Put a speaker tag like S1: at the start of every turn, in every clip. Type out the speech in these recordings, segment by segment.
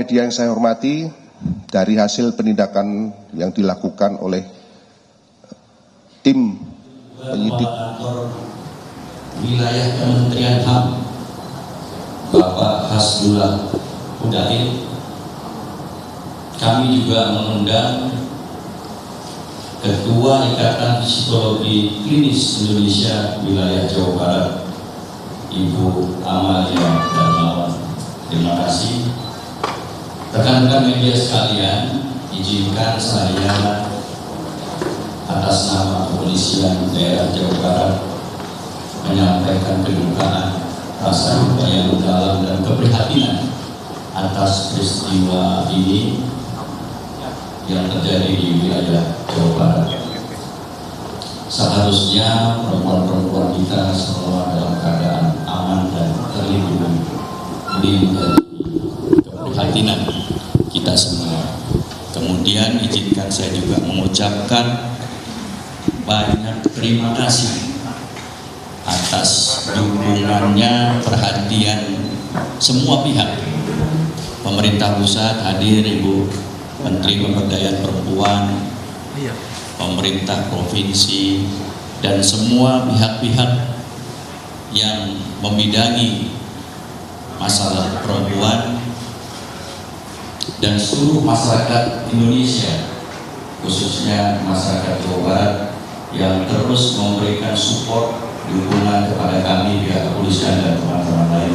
S1: media yang saya hormati, dari hasil penindakan yang dilakukan oleh tim penyidik
S2: wilayah Kementerian HAM, Bapak Hasbullah Udain, kami juga mengundang Ketua Ikatan Psikologi Klinis Indonesia Wilayah Jawa Barat, Ibu Amalia Darmawan. Terima kasih. Rekan-rekan media sekalian, izinkan saya atas nama Kepolisian Daerah Jawa Barat menyampaikan kedukaan, rasa duka yang mendalam dan keprihatinan atas peristiwa ini yang terjadi di wilayah Jawa Barat. Seharusnya perempuan-perempuan kita semua dalam keadaan aman dan terlindungi. Ini menjadi keprihatinan kita semua. Kemudian izinkan saya juga mengucapkan banyak terima kasih atas dukungannya, perhatian semua pihak. Pemerintah pusat hadir, Ibu Menteri Pemberdayaan Perempuan, pemerintah provinsi, dan semua pihak-pihak yang membidangi masalah perempuan, dan seluruh masyarakat Indonesia, khususnya masyarakat Jawa Barat yang terus memberikan support, dukungan kepada kami pihak kepolisian dan teman-teman lain.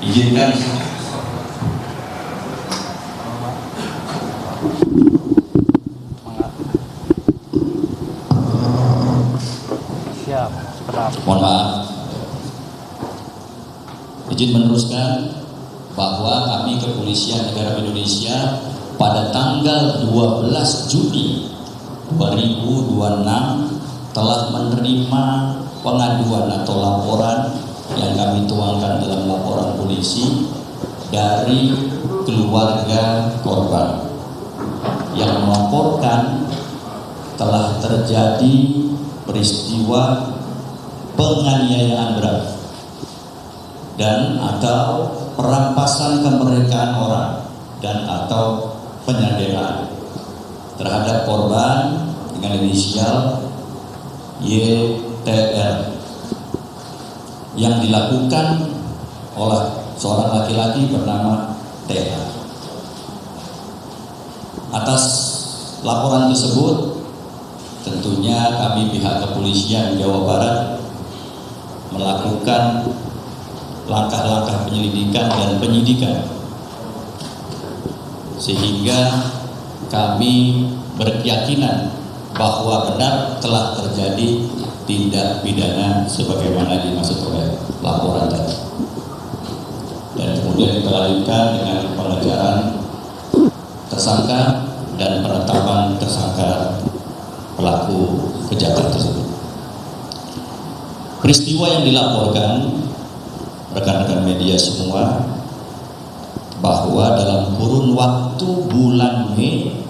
S2: Izinkan mohon maaf, izin meneruskan bahwa kami Kepolisian Negara Indonesia pada tanggal 12 Juni 2026 telah menerima pengaduan atau laporan yang kami tuangkan dalam laporan polisi dari keluarga korban yang melaporkan telah terjadi peristiwa penganiayaan berat dan atau perampasan kemerdekaan orang dan atau penyanderaan terhadap korban dengan inisial YTR yang dilakukan oleh seorang laki-laki bernama TH. Atas laporan tersebut, tentunya kami pihak kepolisian Jawa Barat melakukan langkah-langkah penyelidikan dan penyidikan sehingga kami berkeyakinan bahwa benar telah terjadi tindak pidana sebagaimana dimaksud oleh laporan tadi, dan kemudian dilanjutkan dengan pengejaran tersangka dan penetapan tersangka pelaku kejahatan tersebut. Peristiwa yang dilaporkan rekan-rekan media semua bahwa dalam kurun waktu bulan Mei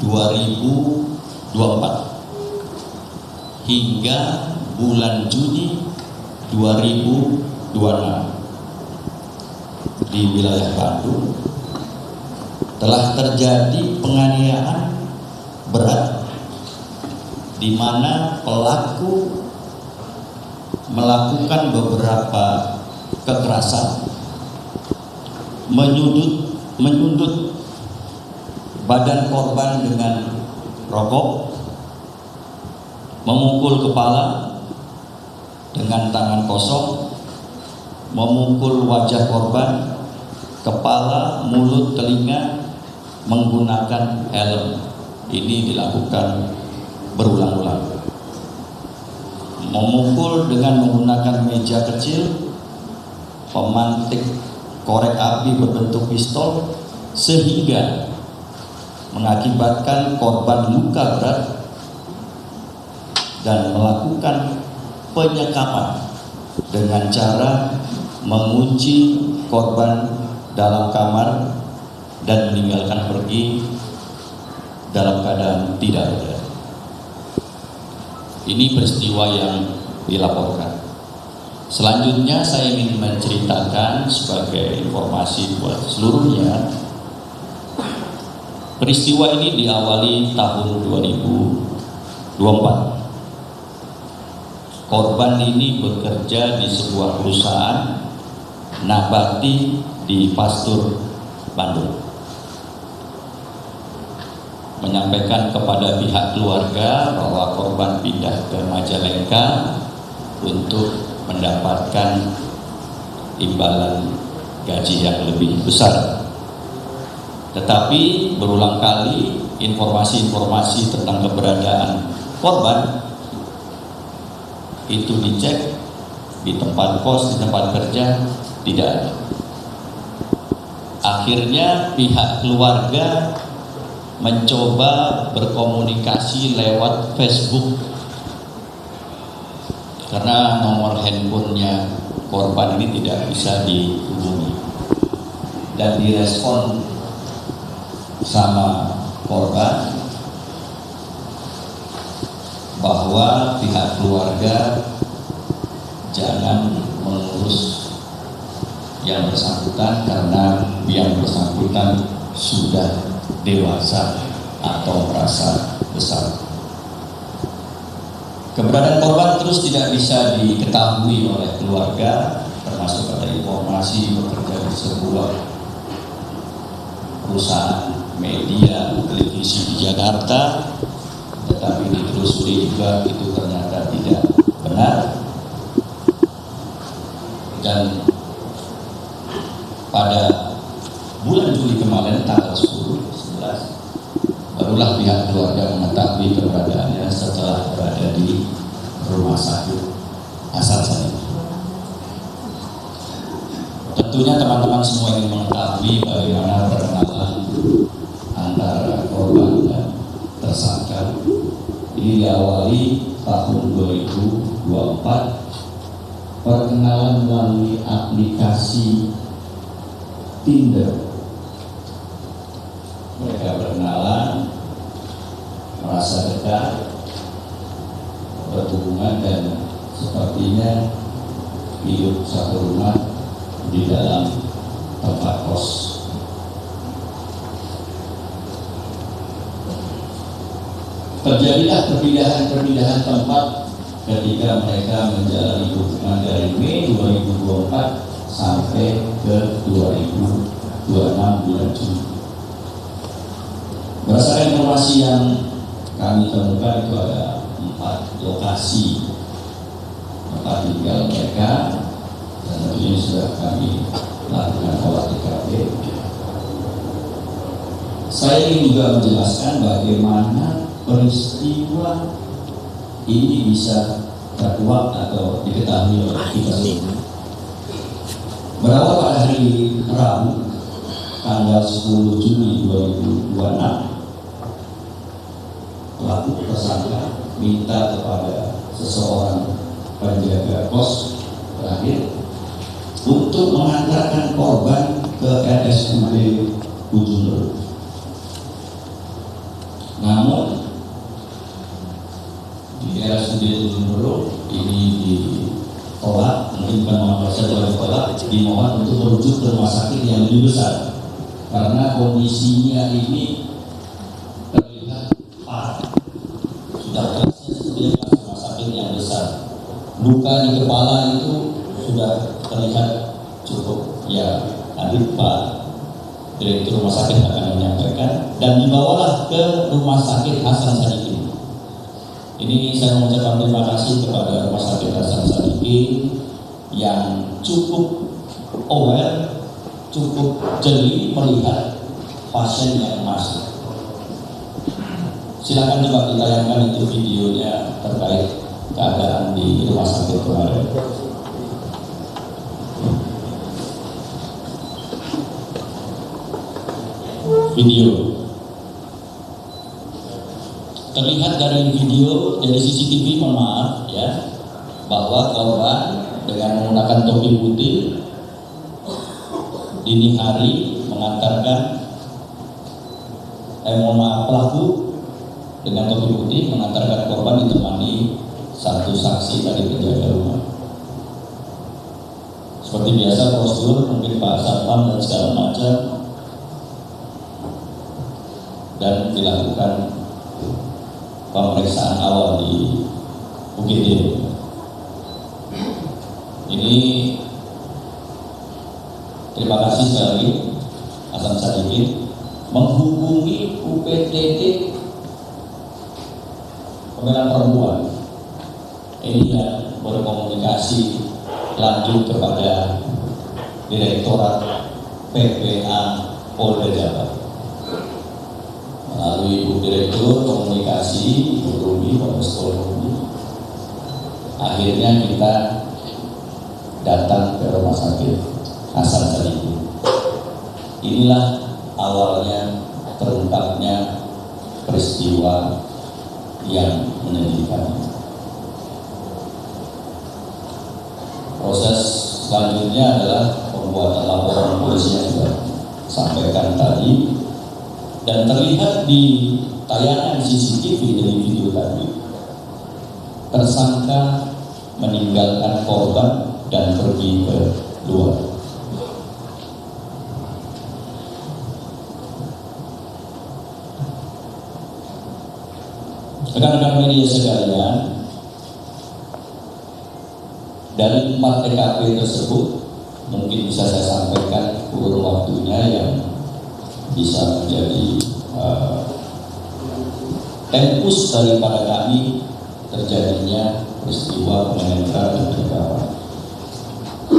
S2: 2024 hingga bulan Juni 2026 di wilayah Bandung telah terjadi penganiayaan berat di mana pelaku melakukan beberapa kekerasan, menyundut badan korban dengan rokok, memukul kepala dengan tangan kosong, memukul wajah korban, kepala, mulut, telinga menggunakan helm. Ini dilakukan berulang-ulang. Memukul dengan menggunakan meja kecil, pemantik korek api berbentuk pistol, sehingga mengakibatkan korban luka berat dan melakukan penyekapan dengan cara mengunci korban dalam kamar dan meninggalkan pergi dalam keadaan tidak berdaya. Ini peristiwa yang dilaporkan. Selanjutnya saya ingin menceritakan sebagai informasi buat seluruhnya. Peristiwa ini diawali tahun 2024. Korban ini bekerja di sebuah perusahaan nabati di Pastur, Bandung. Menyampaikan kepada pihak keluarga bahwa korban pindah ke Majalengka untuk mendapatkan imbalan gaji yang lebih besar. Tetapi berulang kali informasi-informasi tentang keberadaan korban itu dicek di tempat kos, di tempat kerja, tidak ada. Akhirnya pihak keluarga mencoba berkomunikasi lewat Facebook karena nomor handphonenya korban ini tidak bisa dihubungi, dan direspon sama korban bahwa pihak keluarga jangan mengurus yang bersangkutan karena yang bersangkutan sudah dewasa atau merasa besar. Keberadaan korban terus tidak bisa diketahui oleh keluarga, termasuk ada informasi bekerja di sebuah perusahaan media televisi di Jakarta, tetapi ditelusuri juga itu ternyata tidak benar. Dan pada bulan Juli kemarin tanggal 10-11 barulah pihak keluarga mengetahui keberadaannya setelah berada di rumah sakit asal sana. Tentunya teman-teman semua ingin mengetahui bagaimana perkenalan antara korban dan tersangka. Ini diawali tahun 2024, perkenalan melalui aplikasi Tinder. Mereka berkenalan, merasa dekat, berhubungan, dan sepertinya hidup satu rumah di dalam tempat kos. Terjadilah perpindahan tempat ketika mereka menjalani hubungan dari Mei 2024 sampai ke 2026 bulan Juni. Berdasarkan informasi yang kami temukan itu ada 4 lokasi tempat tinggal mereka, dan tentunya sudah kami lakukan olah TKP. Saya ingin juga menjelaskan bagaimana peristiwa ini bisa terkuak atau diketahui oleh kita semua. Berawal pada hari Rabu tanggal 10 Juni 2026, pelaku tersangka minta kepada seseorang penjaga kos terakhir untuk mengantarkan korban ke RSUD Ujung Berung. Namun di RSUD Ujung Berung ini ditolak, mungkin bukan nomor saja ditolak, dimohon untuk merujuk ke rumah sakit yang lebih besar karena kondisinya ini terlihat parah. Sudah kerasnya seperti rumah sakit yang besar. Luka di kepala itu sudah terlihat cukup, ya nanti Pak Direktur Rumah Sakit akan menyampaikan, dan dibawalah ke Rumah Sakit Hasan Sadikin. Ini saya mengucapkan terima kasih kepada Rumah Sakit Hasan Sadikin yang cukup aware, cukup jeli melihat pasien yang masuk. Silakan coba ditayangkan itu videonya terkait keadaan di rumah sakit kemarin. Video terlihat dari video, dari CCTV, mohon maaf ya, bahwa korban dengan menggunakan topi putih dini hari mengantarkan pelaku dengan topi putih mengantarkan korban ditemani satu saksi dari penjaga rumah. Seperti biasa prosedur mungkin Pak Satpam dan segala macam, dan dilakukan pemeriksaan awal di UGD. Ini terima kasih sekali lagi Hasan Sadikin menghubungi UPTT Pembinaan Perempuan. Ini yang berkomunikasi lanjut kepada Direktorat PPA Polda Jabar melalui Ibu Direktur Komunikasi Ibu Rumi, Polres Rumi. Akhirnya kita datang ke Rumah Sakit Hasan Sadikin. Inilah awalnya terungkapnya peristiwa yang menyedihkan. Proses selanjutnya adalah pembuatan laporan polisi yang sudah sampaikan tadi, dan terlihat di tayangan CCTV dari video tadi, tersangka meninggalkan korban dan pergi ke luar. Rekan-rekan media sekalian, dari 4 TKP tersebut mungkin bisa saya sampaikan urut waktunya yang bisa menjadi tempus daripada kami terjadinya peristiwa penganiayaan dan percakapan.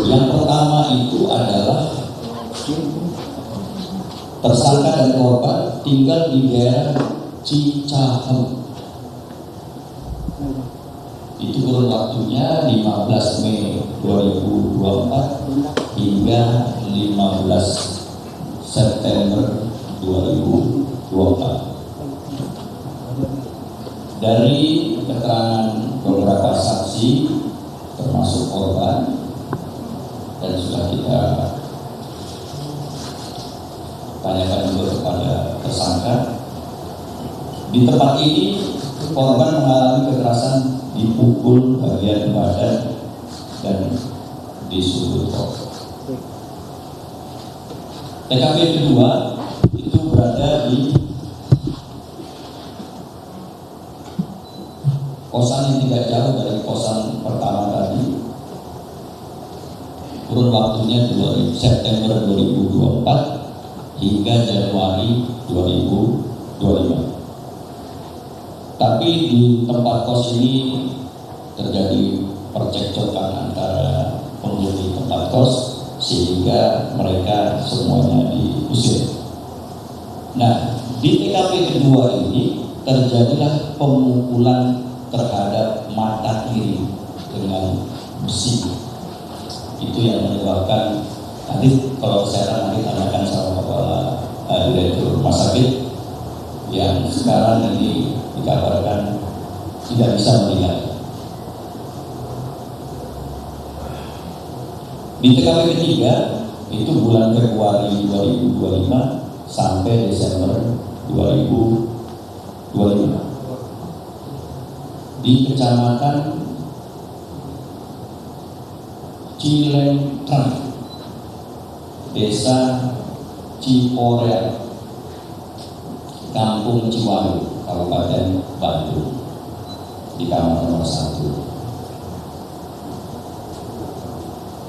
S2: Yang pertama itu adalah tersangka dan korban tinggal di daerah Cicahem. Itu kurun waktunya 15 Mei 2024 hingga 15 September 2024. Dari keterangan beberapa saksi termasuk korban dan sudah kita tanyakan juga kepada tersangka, di tempat ini korban mengalami kekerasan, dipukul bagian badan dan di sudut perut. TKP kedua itu berada di kosan yang tidak jauh dari kosan pertama tadi. Kurun waktunya September 2024 hingga Januari 2025. Tapi di tempat kos ini terjadi percekcokan antara penghuni tempat kos sehingga mereka semuanya diusir. Nah, di TKP kedua ini terjadilah pemukulan terhadap mata kiri dengan besi. Itu yang menyebabkan, nanti kalau kesehatan nanti tanyakan sama kepala Direktur Rumah Sakit yang sekarang ini dikabarkan tidak bisa melihat. Di TKP ketiga itu bulan Februari 2025 sampai Desember 2025 di Kecamatan Cilengkrang, Desa Ciporea, Kampung Ciwaru, Kabupaten Bandung, di kamar nomor 1.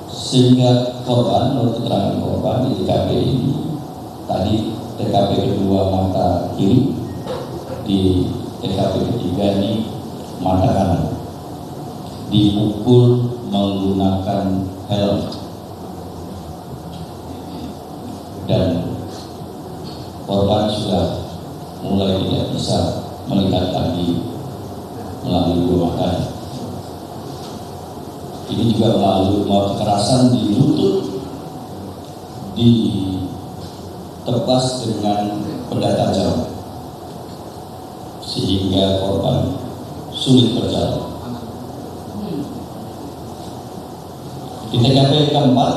S2: Sehingga korban, menurut keterangan korban di TKP ini, tadi TKP kedua mata kiri, di TKP ketiga ini mata kanan, dipukul menggunakan helm dan korban sudah mulai tidak bisa melihat lagi melalui dua matanya. Ini juga melalui kekerasan di lutut, ditebas dengan benda tajam sehingga korban sulit berjalan. Di TKP keempat,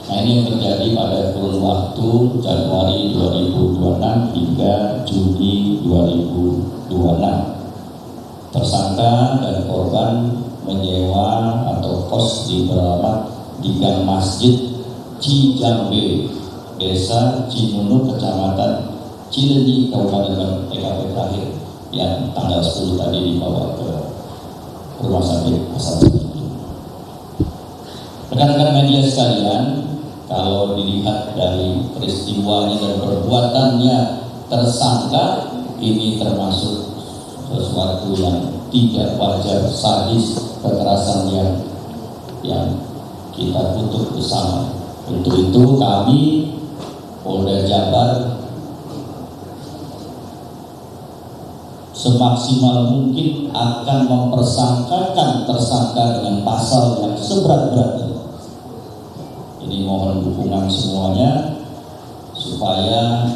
S2: nah ini yang terjadi pada kurun waktu Januari 2026 hingga Juni 2026. Tersangka dan korban menyewa atau kos di beralamat di Gang Masjid Cijambe, Desa Cinunuk, Kecamatan Cileunyi, Kabupaten TKP terakhir yang tanggal 10 tadi dibawa ke rumah sakit asal. Rekan-rekan media sekalian, kalau dilihat dari peristiwanya dan perbuatannya tersangka, ini termasuk sesuatu yang tidak wajar, sadis, kekerasan yang kita tutup bersama. Untuk itu kami Polda Jabar semaksimal mungkin akan mempersangkakan tersangka dengan pasal yang seberat-beratnya. Ini mohon dukungan semuanya supaya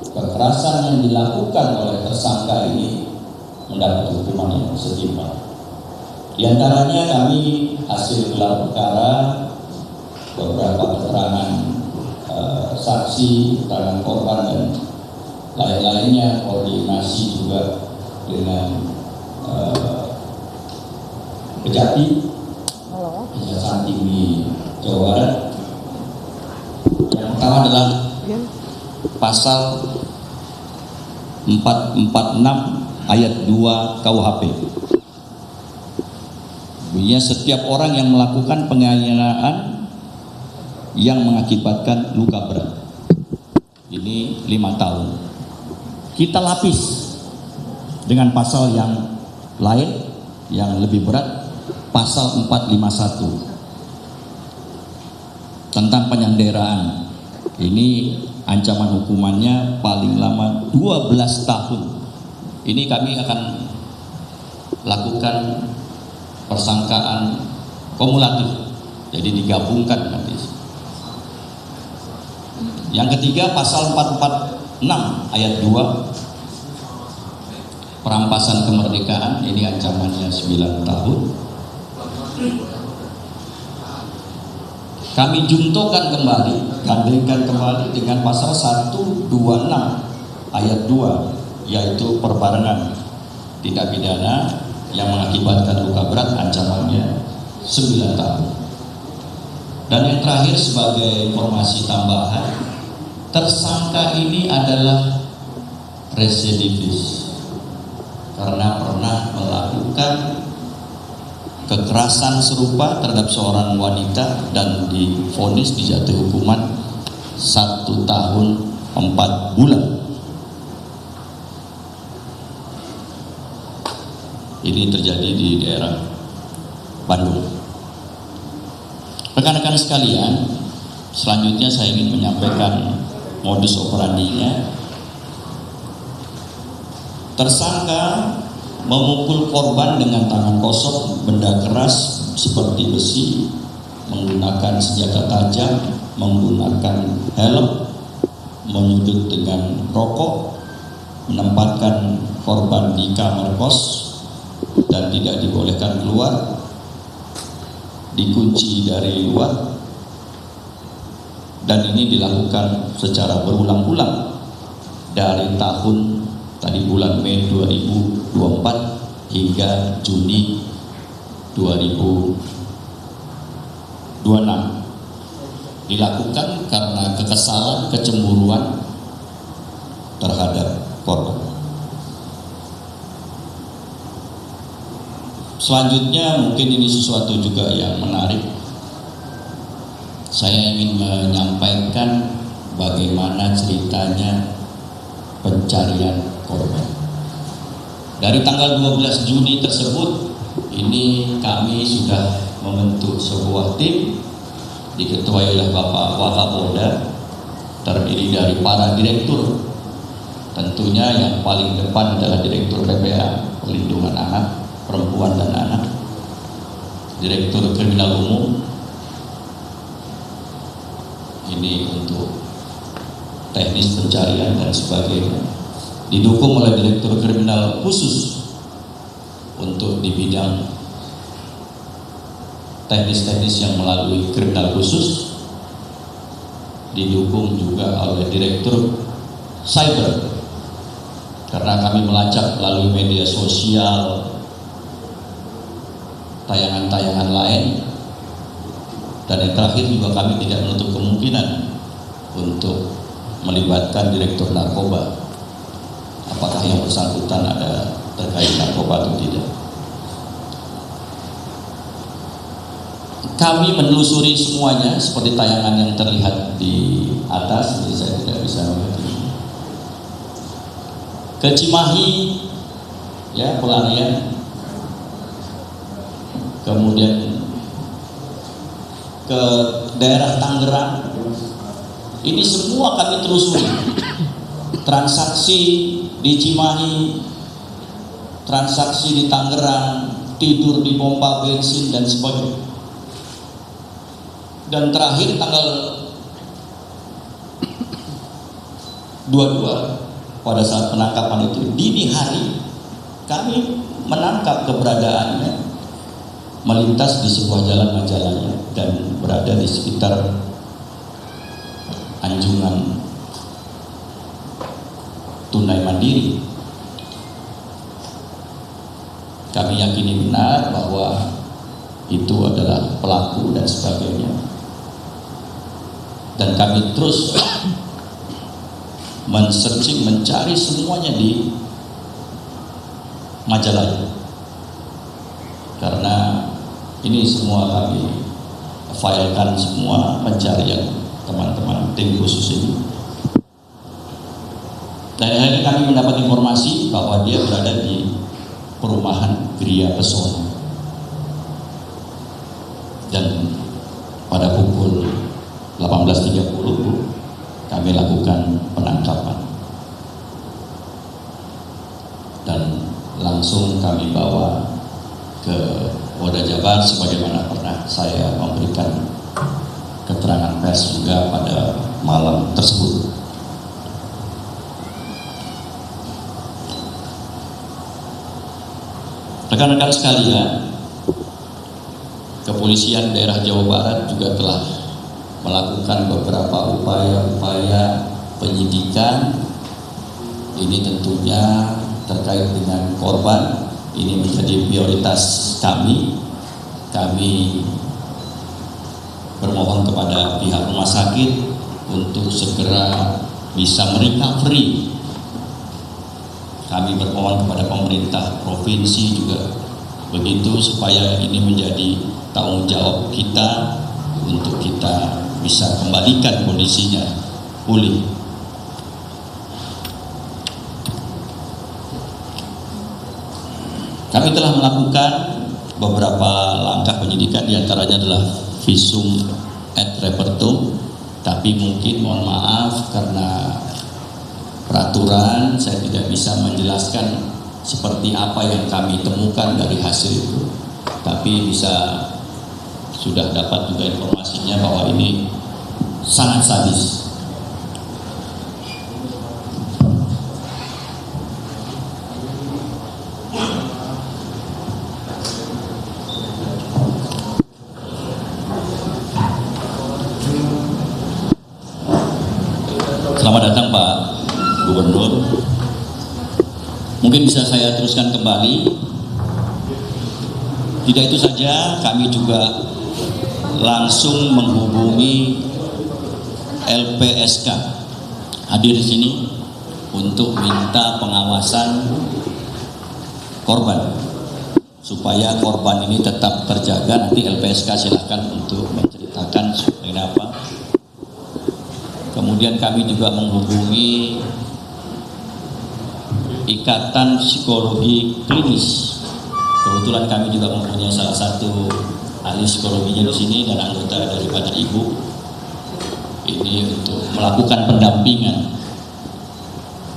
S2: kekerasan yang dilakukan oleh tersangka ini mendapat hukuman yang setimpal. Di antaranya kami hasil gelar perkara, beberapa keterangan saksi, keterangan korban dan lain-lainnya, koordinasi juga dengan Kejati, Kejaksaan Tinggi Jawa Barat. Yang pertama adalah pasal 446 ayat 2 KUHP. Bunyinya, setiap orang yang melakukan penganiayaan yang mengakibatkan luka berat, ini 5 tahun. Kita lapis dengan pasal yang lain yang lebih berat, pasal 451 tentang penyanderaan. Ini ancaman hukumannya paling lama 12 tahun. Ini kami akan lakukan persangkaan kumulatif, jadi digabungkan nanti. Yang ketiga, pasal 446 ayat 2 perampasan kemerdekaan, ini ancamannya 9 tahun. Kami juntokan kembali, gandengkan kembali dengan pasal 126 ayat 2, yaitu perbarengan tindak pidana yang mengakibatkan luka berat, ancamannya 9 tahun. Dan yang terakhir, sebagai informasi tambahan, tersangka ini adalah residivis karena pernah melakukan kekerasan serupa terhadap seorang wanita dan divonis dijatuhi hukuman 1 tahun 4 bulan. Ini terjadi di daerah Bandung. Rekan-rekan sekalian, selanjutnya saya ingin menyampaikan modus operandinya. Tersangka memukul korban dengan tangan kosong, benda keras seperti besi, menggunakan senjata tajam, menggunakan helm, menyudut dengan rokok, menempatkan korban di kamar kos dan tidak dibolehkan keluar, dikunci dari luar, dan ini dilakukan secara berulang-ulang dari tahun tadi bulan Mei 2024 hingga Juni 2026. Dilakukan karena kekesalan, kecemburuan terhadap korban. Selanjutnya mungkin ini sesuatu juga yang menarik. Saya ingin menyampaikan bagaimana ceritanya pencarian korban. Dari tanggal 12 Juni tersebut, ini kami sudah membentuk sebuah tim diketuai oleh Bapak Wakapolda, terdiri dari para direktur. Tentunya yang paling depan adalah Direktur PPA, Perlindungan Anak, Perempuan dan Anak, Direktur Kriminal Umum, ini untuk teknis pencarian dan sebagainya, didukung oleh Direktur Kriminal Khusus untuk di bidang teknis-teknis yang melalui kriminal khusus, didukung juga oleh Direktur Cyber karena kami melacak melalui media sosial tayangan-tayangan lain. Dan yang terakhir juga kami tidak menutup kemungkinan untuk melibatkan direktur narkoba. Apakah yang bersangkutan ada terkait narkoba atau tidak? Kami menelusuri semuanya seperti tayangan yang terlihat di atas, jadi saya tidak bisa melihat ini. Ke Cimahi, ya, pelarian. Kemudian ke daerah Tangerang, ini semua kami telusuri. Transaksi di Cimahi, transaksi di Tangerang, tidur di pompa bensin dan sebagainya. Dan terakhir tanggal 22 pada saat penangkapan itu dini hari kami menangkap keberadaannya melintas di sebuah jalan Majalaya dan berada di sekitar Anjungan Tunai Mandiri. Kami yakini benar bahwa itu adalah pelaku dan sebagainya, dan kami terus men-searching, mencari semuanya di Majalaya, karena ini semua kami filekan semua pencarian teman-teman tim khusus ini. Dan akhirnya kami mendapat informasi bahwa dia berada di perumahan Gria Pesona. Dan pada pukul 18.30 kami lakukan penangkapan. Dan langsung kami bawa ke Polda Jabar sebagaimana pernah saya memberikan keterangan pers juga pada malam tersebut. Rekan-rekan sekalian, kepolisian daerah Jawa Barat juga telah melakukan beberapa upaya-upaya penyidikan. Ini tentunya terkait dengan korban. Ini menjadi prioritas kami. Kami bermohon kepada pihak rumah sakit untuk segera bisa merecovery. Kami bermohon kepada pemerintah provinsi juga begitu, supaya ini menjadi tanggung jawab kita untuk kita bisa kembalikan kondisinya pulih. Kami telah melakukan beberapa langkah penyidikan, diantaranya adalah visum et repertum, tapi mungkin mohon maaf karena peraturan saya tidak bisa menjelaskan seperti apa yang kami temukan dari hasil itu, tapi bisa sudah dapat juga informasinya bahwa ini sangat sadis. Selamat datang Pak Gubernur. Mungkin bisa saya teruskan kembali. Tidak itu saja, kami juga langsung menghubungi LPSK hadir di sini untuk minta pengawasan korban supaya korban ini tetap terjaga. Nanti LPSK silakan untuk menceritakan kenapa. Kemudian kami juga menghubungi Ikatan Psikologi Klinis. Kebetulan kami juga mempunyai salah satu ahli psikologinya di sini dan anggota daripada Ibu. Ini untuk melakukan pendampingan,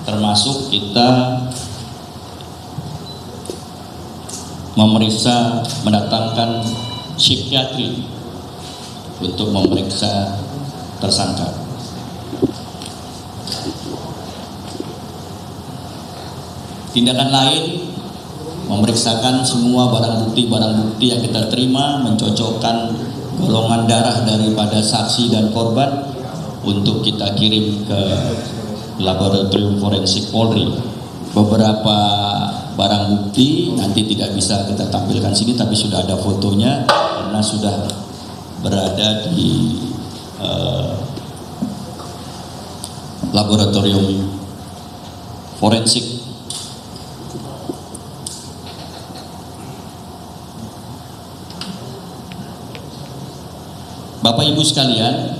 S2: termasuk kita memeriksa, mendatangkan psikiatri untuk memeriksa tersangka. Tindakan lain, memeriksakan semua barang bukti yang kita terima, mencocokkan golongan darah daripada saksi dan korban untuk kita kirim ke laboratorium forensik Polri. Beberapa barang bukti nanti tidak bisa kita tampilkan sini, tapi sudah ada fotonya karena sudah berada di laboratorium forensik. Bapak Ibu sekalian,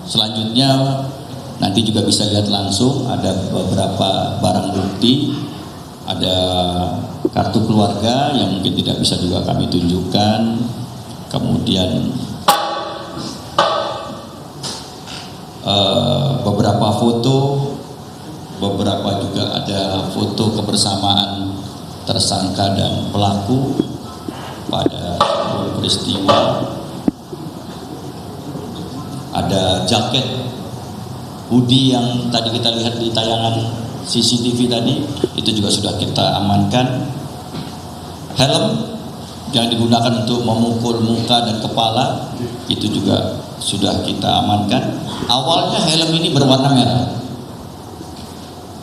S2: selanjutnya nanti juga bisa lihat langsung ada beberapa barang bukti, ada kartu keluarga yang mungkin tidak bisa juga kami tunjukkan, kemudian beberapa foto, beberapa juga ada foto kebersamaan tersangka dan pelaku pada peristiwa. Ada jaket hoodie yang tadi kita lihat di tayangan CCTV tadi, itu juga sudah kita amankan. Helm yang digunakan untuk memukul muka dan kepala, itu juga sudah kita amankan. Awalnya helm ini berwarna merah,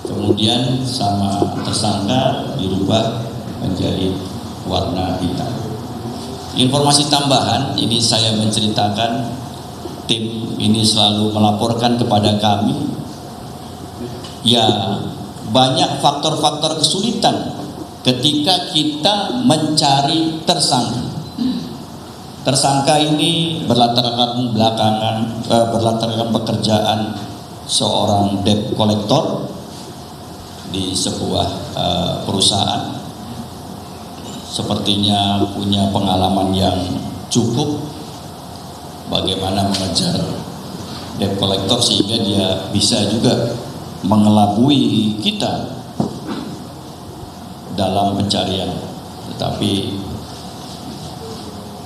S2: kemudian sama tersangka dirubah menjadi warna hitam. Informasi tambahan ini saya menceritakan, tim ini selalu melaporkan kepada kami, ya banyak faktor-faktor kesulitan ketika kita mencari tersangka. Tersangka ini berlatarkan berlatarkan pekerjaan seorang debt collector di sebuah perusahaan. Sepertinya punya pengalaman yang cukup bagaimana mengejar debt collector sehingga dia bisa juga mengelabui kita dalam pencarian. Tetapi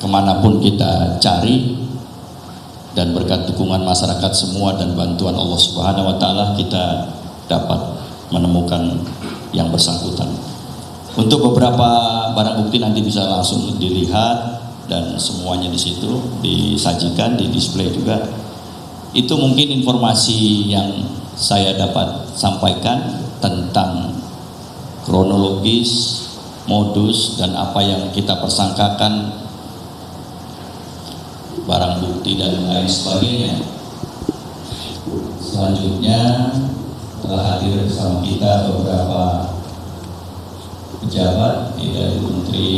S2: kemanapun kita cari dan berkat dukungan masyarakat semua dan bantuan Allah Subhanahu wa Ta'ala, kita dapat menemukan yang bersangkutan. Untuk beberapa barang bukti nanti bisa langsung dilihat dan semuanya di situ disajikan, di display juga. Itu mungkin informasi yang saya dapat sampaikan tentang kronologis, modus, dan apa yang kita persangkakan, barang bukti dan lain sebagainya. Selanjutnya telah hadir bersama kita beberapa pejabat dari Menteri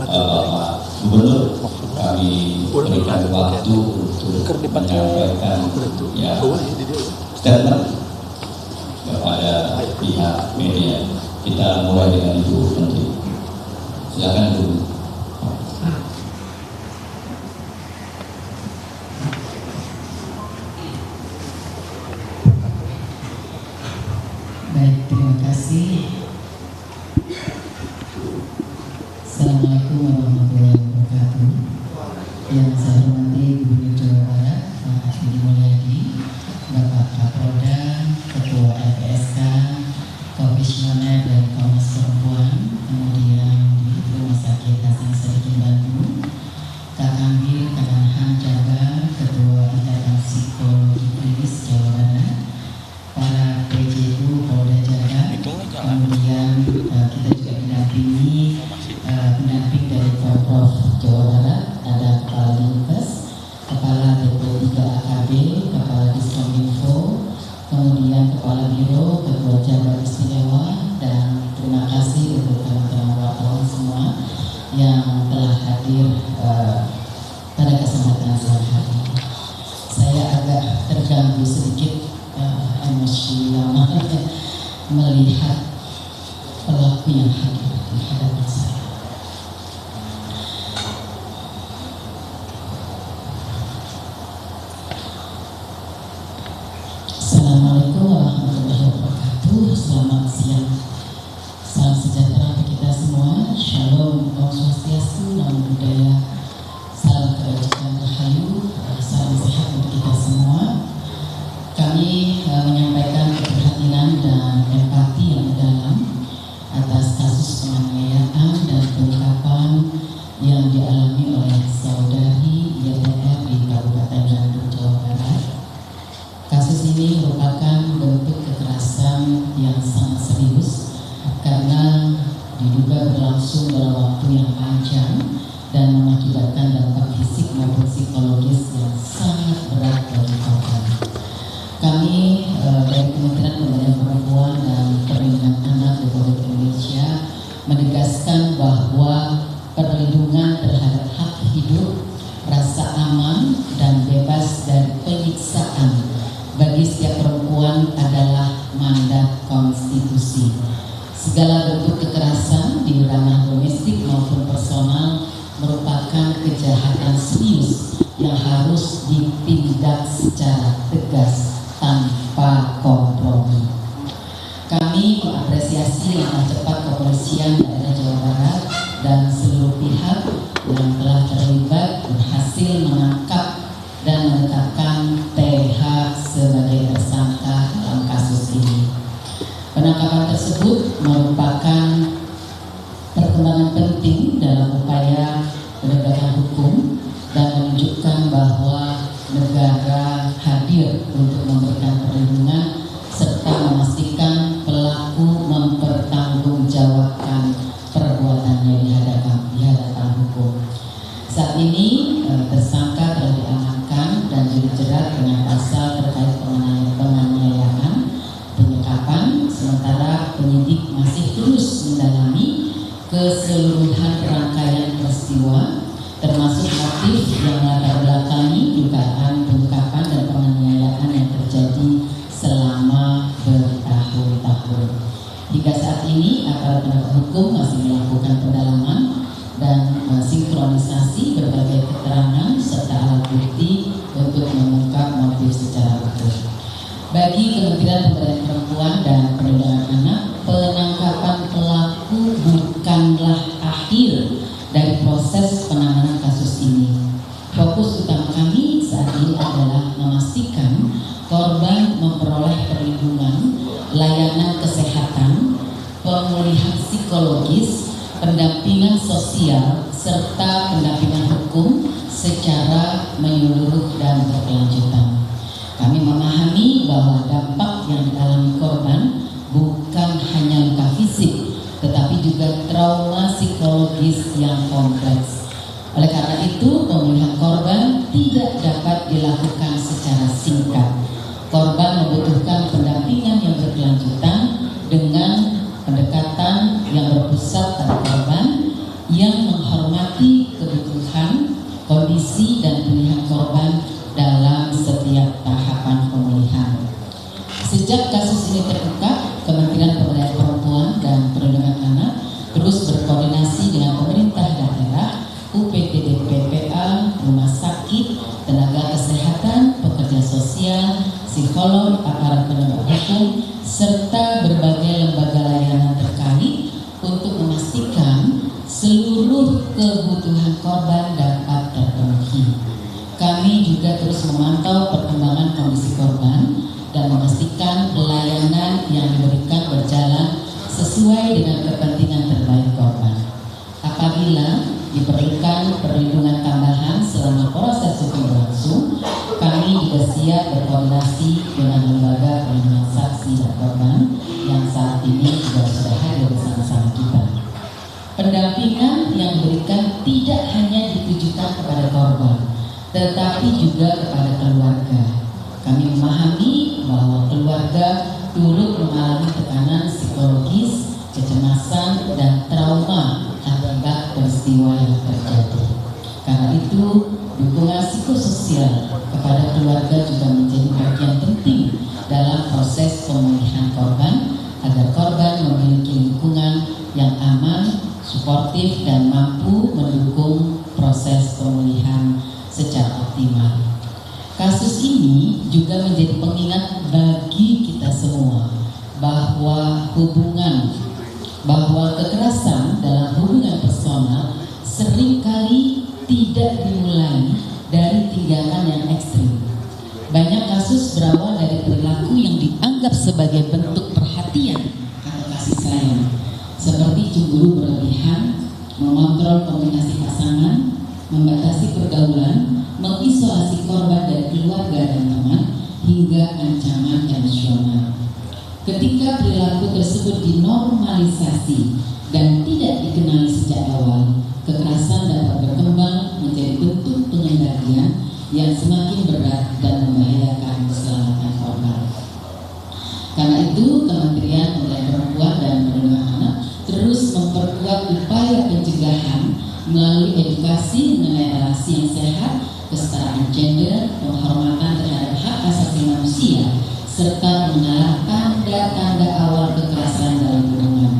S2: Bapak Gubernur. Kami berikan waktu untuk menyampaikan statement kepada pihak media. Kita mulai dengan Ibu Menteri. Silakan Bu.
S3: Baik, terima kasih. Assalamualaikum warahmatullahi wabarakatuh. Yang saya hormati Gubernur Jawa Barat, Pak Edi Mulyadi, Bapak Kapolda, Ketua LPSK, Komisioner dan Komnas Perempuan, kemudian di Rumah Sakit Hasan Sadikin Bandung, Kakambir, Kadanhan Jabar, Ketua Ikatan Psikologi Klinis Jawa Barat, para PJU Polda Jabar, kemudian kita juga didampingi pendamping dari Pemprov Jawa Barat, ada Kepala Dinkes, Kepala DP3 AKB, Kepala Diskominfo, kemudian Kepala Biro, Ketua Jabar Istimewa, dan terima kasih untuk teman-teman wartawan semua yang telah hadir pada kesempatan siang hari ini. Saya agak terganggu sedikit emosi melihat pelaku yang hadir di hadapan saya. Assalamualaikum warahmatullahi wabarakatuh. Selamat siang. Salam sejahtera bagi kita semua. Shalom, Om Swastiastu, Namo Buddhaya, salam kebajikan rahayu, salam sehat untuk kita semua. Kami menyampaikan keprihatinan dan empati yang mendalam atas kasus penganiayaan dan pengungkapan yang dialami oleh saudari YDR di Kabupaten Bandung, Jawa Barat. Kasus ini merupakan bentuk kekerasan yang sangat serius karena diduga berlangsung dalam waktu yang panjang dan mengakibatkan dampak fisik maupun psikologis yang sangat berat bagi korban. Kami dari Kementerian Pemberdayaan Perempuan dan Perlindungan Anak Republik Indonesia menegaskan bahwa perlindungan terhadap hak hidup, rasa aman dan bebas dari penyiksaan bagi setiap perempuan adalah mandat konstitusi. Segala bentuk kekerasan di ranah domestik maupun personal merupakan kejahatan serius yang harus ditindak secara tegas tanpa kompromi. Kami mengapresiasi langkah cepat kepolisian daerah Jawa Barat dan seluruh pihak yang telah terlibat berhasil menangkap dan menetapkan TH sebagai tersangka dalam kasus ini. Penangkapan tersebut merupakan perkembangan penting dalam upaya penegakan hukum dan menunjukkan bahwa negara hadir untuk memberikan perlindungan serta memastikan pelaku mempertanggungjawabkan perbuatannya di hadapan hukum. Saat ini tersangka telah diamankan dan dijerat dengan pasal terkait penganiayaan, penyekapan, sementara penyidik masih terus mendalami keseluruhan rangkaian peristiwa termasuk motif yang latar belakangi dugaan penyekapan dan penganiayaan yang terjadi selama bertahun-tahun. Hingga saat ini aparat penegak hukum masih melakukan pendalaman dan sinkronisasi berbagai keterangan serta alat bukti untuk mengungkap motif secara utuh. Bagi Kementerian Pemberdayaan Perempuan dan Perlindungan Anak, penangkapan pelaku bukanlah akhir dari proses penanganan kasus ini. Fokus utama kami saat ini adalah memastikan korban memperoleh perlindungan, layanan kesehatan, pemulihan psikologis, pendampingan sosial, serta pendampingan hukum secara menyeluruh dan berkelanjutan. Kami memahami bahwa dampak yang dialami korban bukan hanya luka fisik, tetapi juga trauma psikologis yang kompleks. Oleh karena itu, pemulihan korban tidak dapat dilakukan secara singkat. Korban membutuhkan pendampingan yang berkelanjutan dengan pendekatan yang berpusat pada korban, yang menghormati kebutuhan, kondisi, dan pilihan korban dalam setiap tahapan pemulihan. Sejak kasus ini terungkap, Kementerian Pemberdayaan Perempuan dan Perlindungan Anak terus berkoordinasi dengan pemerintah daerah, UPTD PPA, rumah sakit, tenaga kesehatan, pekerja sosial, psikolog, aparat penegak hukum, serta berbagai lembaga layanan terkait untuk memastikan seluruh kebutuhan korban dapat terpenuhi. Kami juga terus memantau perkembangan kondisi korban dan memastikan pelayanan yang diberikan berjalan sesuai dengan kepentingan terbaik korban. Apabila diperlukan perlindungan tambahan selama proses hukum berlangsung, kami juga siap berkoordinasi dengan lembaga perlindungan saksi dan korban yang saat ini juga sudah hadir bersama-sama kita. Pendampingan yang diberikan tidak hanya ditujukan kepada korban, tetapi juga kepada keluarga. Kami memahami bahwa keluarga turut mengalami tekanan psikologis, kecemasan, dan trauma akibat peristiwa yang terjadi. Karena itu, dukungan psikososial kepada keluarga juga menjadi bagian penting dalam proses pemulihan korban, agar korban memiliki lingkungan yang aman, suportif, dan mampu mendukung proses pemulihan secara optimal. Kasus ini juga menjadi pengingat bagi kita semua bahwa kekerasan dalam hubungan personal seringkali tidak dimulai dari tindakan yang ekstrim. Banyak kasus berawal dari perilaku yang dianggap sebagai bentuk perhatian atau kasih sayang, seperti cemburu berlebihan, mengontrol komunikasi pasangan, membatasi pergaulan, mengisolasi korban dari keluarga dan teman, hingga ancaman emosional. Ketika perilaku tersebut dinormalisasi dan tidak dikenali sejak awal, kekerasan dapat berkembang menjadi bentuk pengendalian yang semakin berat dan membahayakan keselamatan korban. Karena itu, Kementerian Pemberdayaan Perempuan dan Perlindungan Anak terus memperkuat upaya pencegahan melalui edukasi mengenai relasi yang sehat, kesetaraan gender, penghormatan terhadap hak asasi manusia, serta mengenal tanda-tanda awal kekerasan dalam hubungan.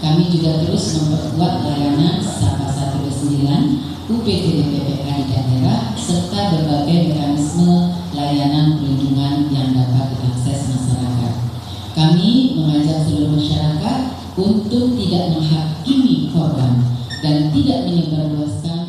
S3: Kami juga terus memperkuat layanan Sapa 129, UPTD PPK di daerah, serta berbagai mekanisme layanan perlindungan yang dapat diakses masyarakat. Kami mengajak seluruh masyarakat untuk tidak menghakimi korban dan tidak menyebarluaskan